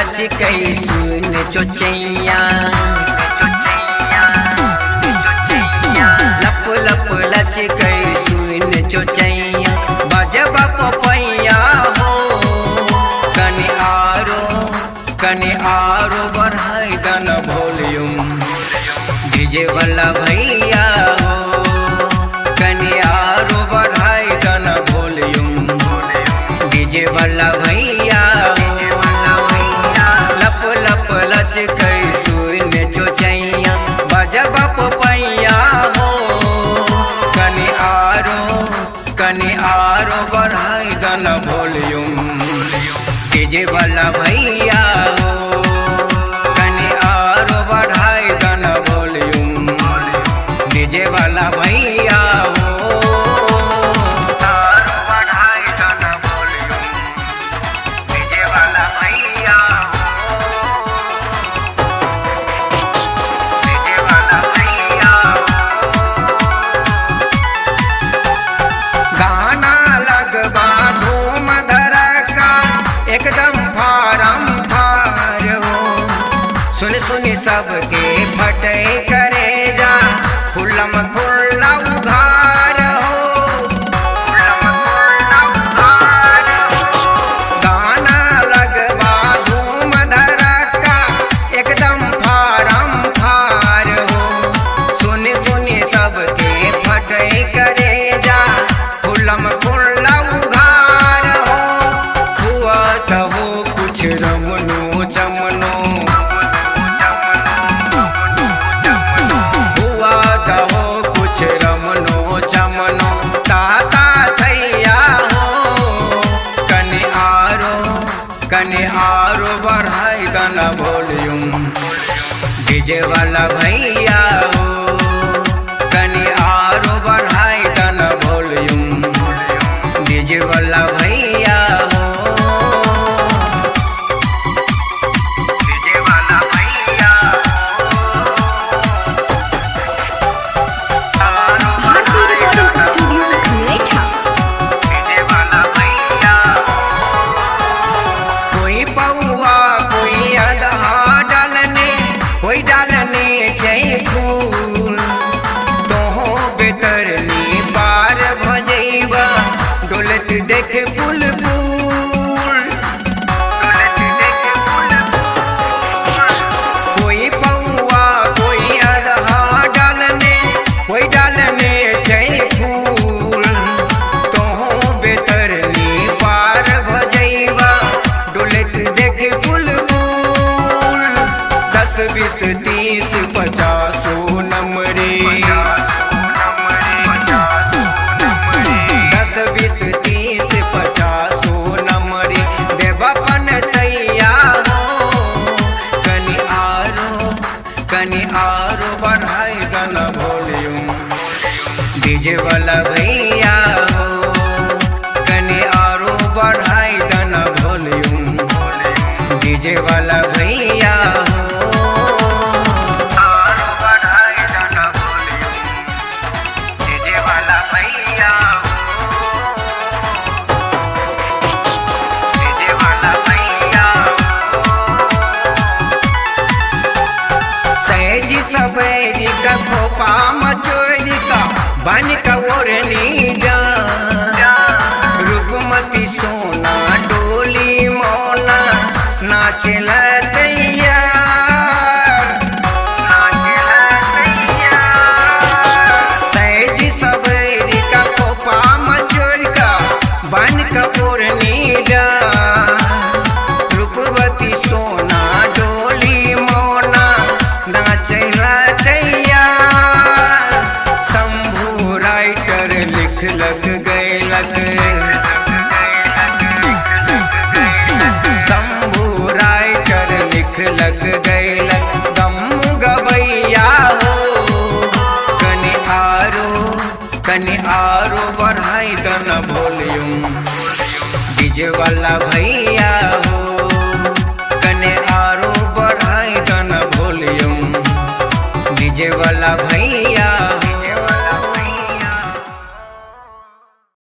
लचकई सुन चोचैया, लप लप लचकई सुन चोचैया, बजबा पपैया हो कने आरो बढ़ाई दन वॉल्यूम डीजे वाला भैया हो, कने आरो बढ़ाई दन वॉल्यूम डीजे वाला भैया हो। लप लप लचकई सुन चोचैया, बजबा पपैया हो कने आरो बढ़ाई दन वॉल्यूम डीजे वाला भैया हो, कने आरो बढ़ाई दन वॉल्यूम डीजे वाला भैया हो। आरो बढ़ाई दन वॉल्यूम डीजे वाला भैया हो, डीजे वाला भैया हो। गाना लगवा धूम धड़का एकदम फारम फार हो, सुन सुन सबके फटे करे जा खुल्लम खुल्ला उघार हो, गाना लगवा धूम धड़का एकदम फारम फार हो, सुन सुन सबके फटे करे जा खुल्लम खुल्ला उघार हो। हुआ तहो कुछ रमनो चमनो, हुआ तहो कुछ रमनो चमनो, ताता थैया हो कने आरो बढ़ाई दन वॉल्यूम डीजे वाला भैया हो, कने आरो बढ़ाई दन वॉल्यूम डीजे वाला भैया हो, डीजे वाला भैया डीजे वाला भैया। कोई पौआ कोई अदहा डालने, कोई डालने छै फूल, तोहो बेतरनी पार भजैबा डोलत देख फूल फूल, डोलत देख फूल फूल। कोई पौआ कोई अदहा डालने, कोई डालने छै फूल, तोहो बेतरनी पार भजैबा डोलत देख फूल फूल। 10 20 30 50 नंबरे, 10 20 30 50 नंबरे देवपन सैया हो, कने आरो बढ़ाई दन वॉल्यूम डीजे वाला भैया हो, कने आरो बढ़ाई दन वॉल्यूम डीजे वाला भैया हो। आरो बढ़ाई दन वॉल्यूम डीजे वाला भैया हो, डीजे वाला भैया हो। सहेजी सवेरी का खोपा मचोरी का बन का ओढ़नी जा, रुकमती सोना डोली मोना नाचल तैयार, सहेजी सवेरी का खोपा मचोरी का बन का ओढ़नी जा, रुकमती सोना डोली मोना नाचल तैयार। शंभू राइटर लिख लग गैलक, शंभू राइटर लिख लग गैलक गम गवैया हो, कने आरो बढ़ाई दन वॉल्यूम डीजे वाला भैया हो, कने आरो बढ़ाई दन वॉल्यूम डीजे वाला भैया हो।